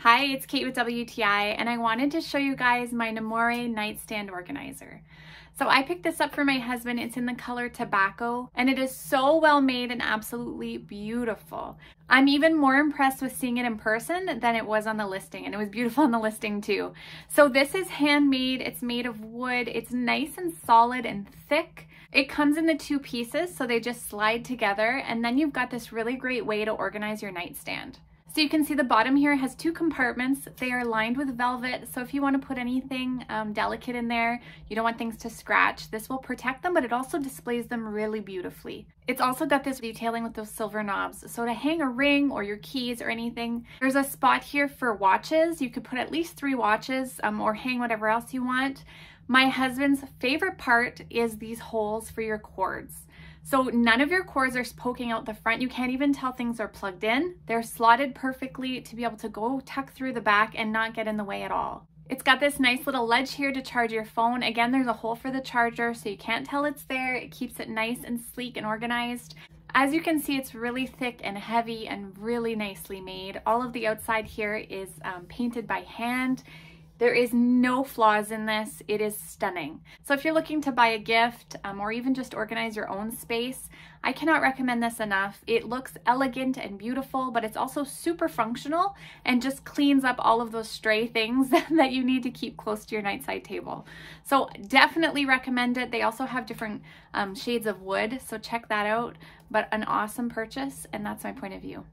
Hi, it's Kate with WTI, and I wanted to show you guys my Namore nightstand organizer. So I picked this up for my husband. It's in the color tobacco, and it is so well made and absolutely beautiful. I'm even more impressed with seeing it in person than it was on the listing, and it was beautiful on the listing too. So this is handmade. It's made of wood. It's nice and solid and thick. It comes in the two pieces, so they just slide together, and then you've got this really great way to organize your nightstand. So you can see the bottom here has two compartments. They are lined with velvet, so if you want to put anything delicate in there, you don't want things to scratch, this will protect them, but it also displays them really beautifully. It's also got this detailing with those silver knobs, so to hang a ring or your keys or anything. There's a spot here for watches. You could put at least 3 watches or hang whatever else you want. My husband's favorite part is these holes for your cords. So none of your cords are poking out the front. You can't even tell things are plugged in. They're slotted perfectly to be able to go tuck through the back and not get in the way at all. It's got this nice little ledge here to charge your phone. Again, there's a hole for the charger so you can't tell it's there. It keeps it nice and sleek and organized. As you can see, it's really thick and heavy and really nicely made. All of the outside here is painted by hand. There is no flaws in this. It is stunning. So if you're looking to buy a gift or even just organize your own space, I cannot recommend this enough. It looks elegant and beautiful, but it's also super functional and just cleans up all of those stray things that you need to keep close to your nightside table. So definitely recommend it. They also have different shades of wood, so check that out. But an awesome purchase, and that's my point of view.